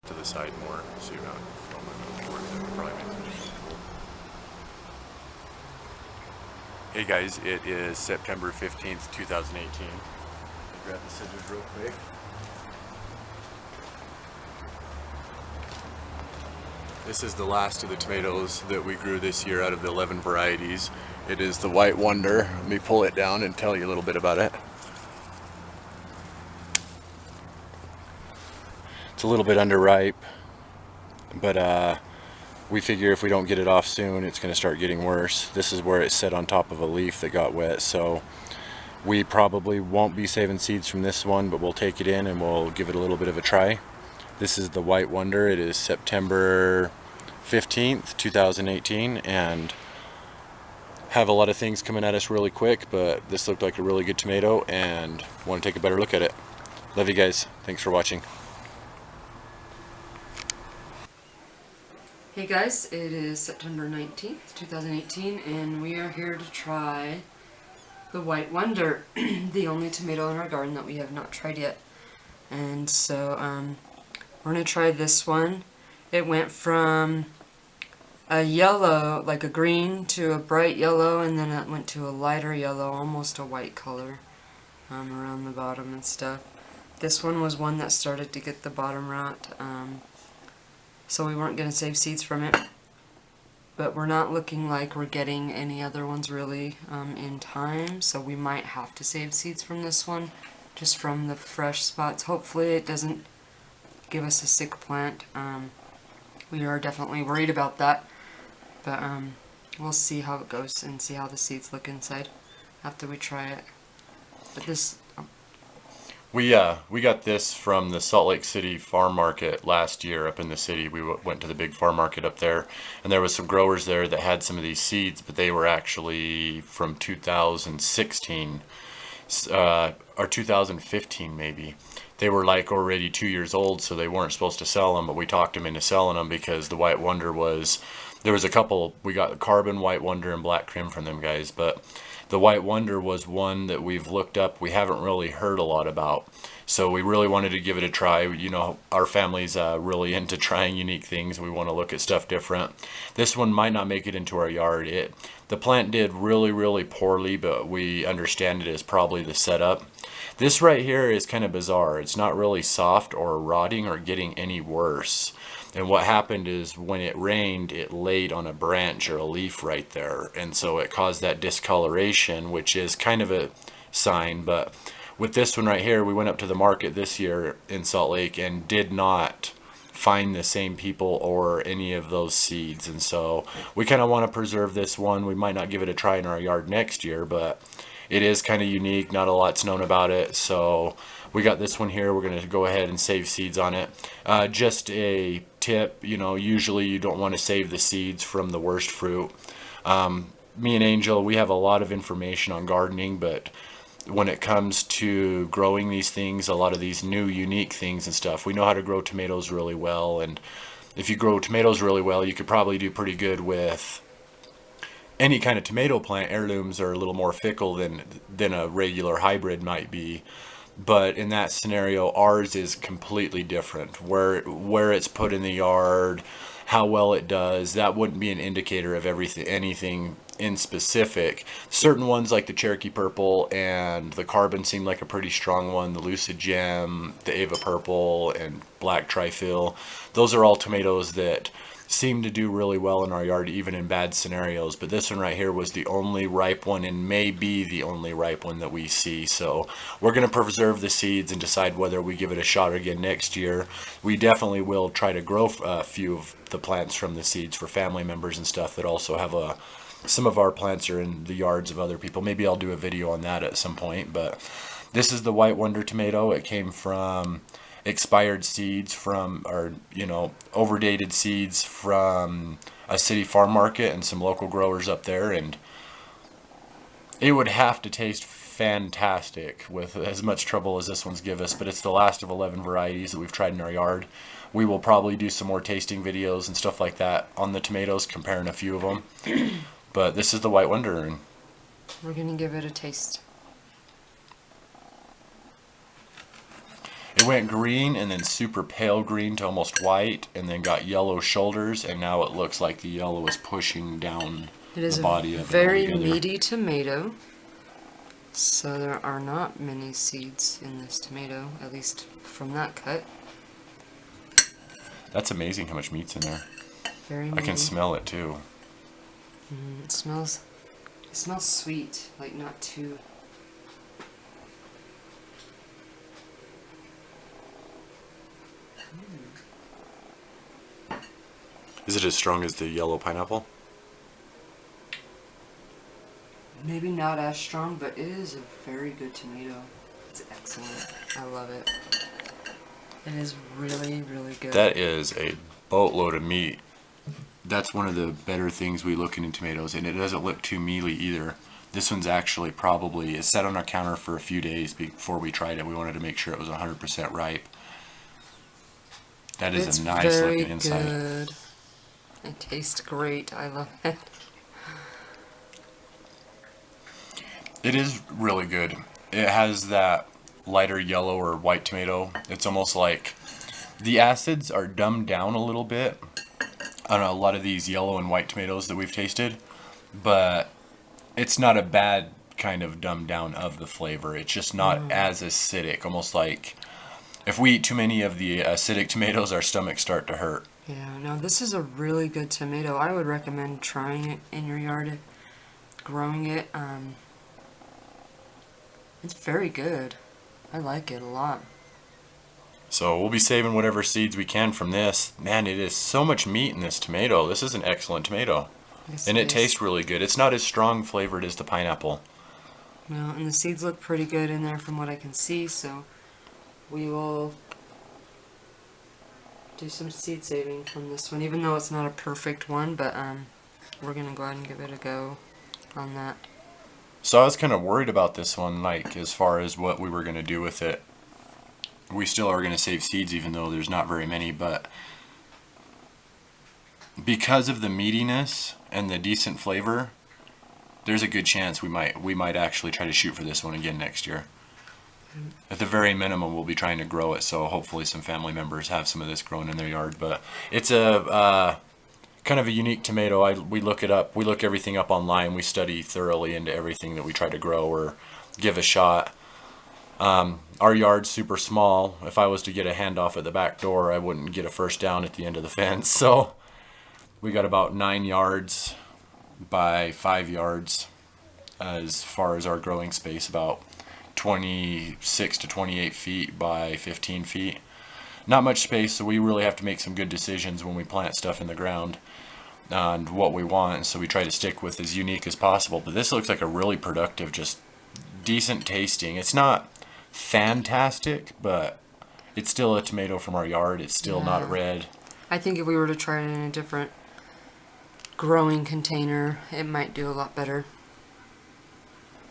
to the side more so you're not filming towards it. It probably makes it cool. Hey guys, it is September 15th, 2018. Grab the scissors real quick. This is the last of the tomatoes that we grew this year out of the 11 varieties. It is the White Wonder. Let me pull it down and tell you a little bit about it. It's a little bit underripe, but we figure if we don't get it off soon, it's going to start getting worse. This is where it's set on top of a leaf that got wet, so we probably won't be saving seeds from this one, but we'll take it in and we'll give it a little bit of a try. This is the White Wonder. It is September 15th, 2018, and have a lot of things coming at us really quick, but this looked like a really good tomato and want to take a better look at it. Love you guys. Thanks for watching. Hey guys, it is September 19th, 2018, and we are here to try the White Wonder, the only tomato in our garden that we have not tried yet. And so, we're going to try this one. It went from a yellow, like a green, to a bright yellow, and then it went to a lighter yellow, almost a white color, around the bottom and stuff. This one was one that started to get the bottom rot, so we weren't going to save seeds from it, but we're not looking like we're getting any other ones really in time, so we might have to save seeds from this one, just from the fresh spots. Hopefully it doesn't give us a sick plant. We are definitely worried about that, but we'll see how it goes and see how the seeds look inside after we try it. But this... We got this from the Salt Lake City farm market last year up in the city. We went to the big farm market up there, and there was some growers there that had some of these seeds, but they were actually from 2016 or 2015 maybe. They were like already 2 years old, so they weren't supposed to sell them, but we talked them into selling them because the White Wonder was, there was a couple, we got Carbon, White Wonder, and Black Krim from them guys, but the White Wonder was one that we've looked up, we haven't really heard a lot about. So we really wanted to give it a try. You know, our family's really into trying unique things. We want to look at stuff different. This one might not make it into our yard. The plant did really, really poorly, but we understand it as probably the setup. This right here is kind of bizarre. It's not really soft or rotting or getting any worse. And what happened is when it rained, it laid on a branch or a leaf right there. And so it caused that discoloration, which is kind of a sign. But with this one right here, we went up to the market this year in Salt Lake and did not find the same people or any of those seeds. And so we kind of want to preserve this one. We might not give it a try in our yard next year, but it is kind of unique. Not a lot's known about it. So we got this one here. We're going to go ahead and save seeds on it. Just a tip, you know, usually you don't want to save the seeds from the worst fruit. Me and Angel, we have a lot of information on gardening, but when it comes to growing these things, a lot of these new unique things and stuff, we know how to grow tomatoes really well. And if you grow tomatoes really well, you could probably do pretty good with any kind of tomato plant. Heirlooms are a little more fickle than a regular hybrid might be. But in that scenario, ours is completely different. Where it's put in the yard, how well it does, that wouldn't be an indicator of anything in specific. Certain ones like the Cherokee Purple and the Carbon seem like a pretty strong one. The Lucid Gem, the Ava Purple, and Black Trifil. Those are all tomatoes that seem to do really well in our yard, even in bad scenarios. But this one right here was the only ripe one, and may be the only ripe one that we see. So we're going to preserve the seeds and decide whether we give it a shot again next year. We definitely will try to grow a few of the plants from the seeds for family members and stuff that also have some of our plants are in the yards of other people. Maybe I'll do a video on that at some point. But this is the White Wonder tomato. It came from expired seeds or overdated seeds from a city farm market and some local growers up there, and it would have to taste fantastic with as much trouble as this one's give us. But it's the last of 11 varieties that we've tried in our yard. We will probably do some more tasting videos and stuff like that on the tomatoes, comparing a few of them. But this is the White Wonder, and we're gonna give it a taste. It went green and then super pale green to almost white, and then got yellow shoulders, and now it looks like the yellow is pushing down It is the body a of it very altogether. meaty tomato. So there are not many seeds in this tomato, at least from that cut. That's amazing how much meat's in there. Very I meaty. can smell it too. It smells sweet, like not too. Is it as strong as the yellow pineapple? Maybe not as strong, but it is a very good tomato. It's excellent. I love it. It is really, really good. That is a boatload of meat. That's one of the better things we look in tomatoes, and it doesn't look too mealy either. This one's actually probably, it sat on our counter for a few days before we tried it. We wanted to make sure it was 100% ripe. That is It's a nice very looking inside. good. It tastes great. I love it. It is really good. It has that lighter yellow or white tomato. It's almost like the acids are dumbed down a little bit on a lot of these yellow and white tomatoes that we've tasted, but it's not a bad kind of dumbed down of the flavor. It's just not as acidic, almost like if we eat too many of the acidic tomatoes, our stomachs start to hurt. Yeah, no, this is a really good tomato. I would recommend trying it in your yard, growing it. It's very good. I like it a lot. So we'll be saving whatever seeds we can from this. Man, it is so much meat in this tomato. This is an excellent tomato. Yes, And it is. tastes really good. It's not as strong flavored as the pineapple. Well, and the seeds look pretty good in there from what I can see, so we will do some seed saving from this one, even though it's not a perfect one, but we're going to go ahead and give it a go on that. So I was kind of worried about this one, like as far as what we were going to do with it. We still are going to save seeds even though there's not very many, but because of the meatiness and the decent flavor, there's a good chance we might actually try to shoot for this one again next year. At the very minimum, we'll be trying to grow it, so hopefully some family members have some of this growing in their yard. But it's a kind of a unique tomato. We look it up. We look everything up online. We study thoroughly into everything that we try to grow or give a shot. Our yard's super small. If I was to get a handoff at the back door, I wouldn't get a first down at the end of the fence. So we got about 9 yards by 5 yards as far as our growing space, about 26 to 28 feet by 15 feet. Not much space, so we really have to make some good decisions when we plant stuff in the ground and what we want, so we try to stick with as unique as possible. But this looks like a really productive, just decent tasting. It's not fantastic, but it's still a tomato from our yard. It's still not Yeah. red. I think if we were to try it in a different growing container, it might do a lot better.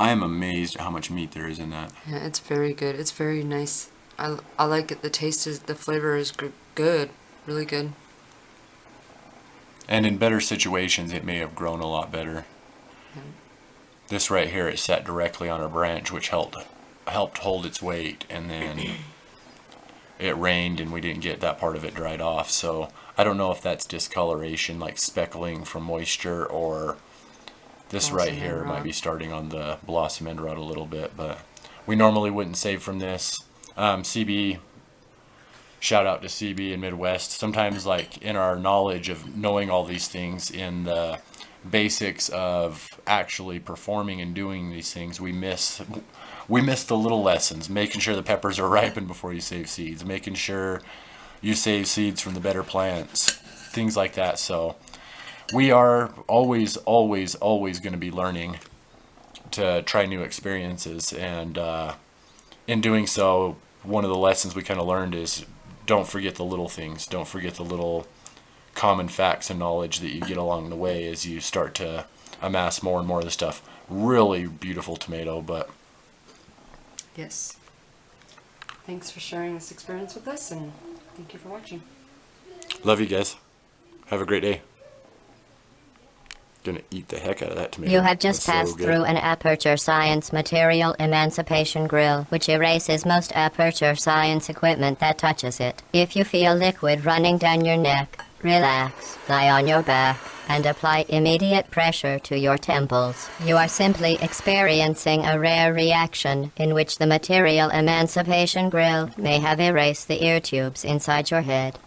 I am amazed at how much meat there is in that. Yeah, it's very good. It's very nice. I like it. The taste is, the flavor is good. Really good. And in better situations, it may have grown a lot better. This right here, it sat directly on a branch, which helped hold its weight, and then it rained and we didn't get that part of it dried off. So I don't know if that's discoloration, like speckling from moisture, or this right Blossom here end might rot. be starting on the blossom end rot a little bit. But we normally wouldn't save from this. CB, shout out to CB in Midwest. Sometimes, like, in our knowledge of knowing all these things, in the basics of actually performing and doing these things, we miss the little lessons. Making sure the peppers are ripened before you save seeds, making sure you save seeds from the better plants, things like that. So we are always going to be learning to try new experiences, and in doing so, one of the lessons we kind of learned is don't forget the little things. Don't forget the little common facts and knowledge that you get along the way as you start to amass more and more of the stuff. Really beautiful tomato, but Yes. Thanks for sharing this experience with us, and thank you for watching. love you guys. Have a great day. gonna eat the heck out of that tomato. You have just That's so passed good. through an Aperture Science Material Emancipation Grill, which erases most Aperture Science equipment that touches it. If you feel liquid running down your neck, relax, lie on your back, and apply immediate pressure to your temples. You are simply experiencing a rare reaction in which the Material Emancipation Grill may have erased the ear tubes inside your head.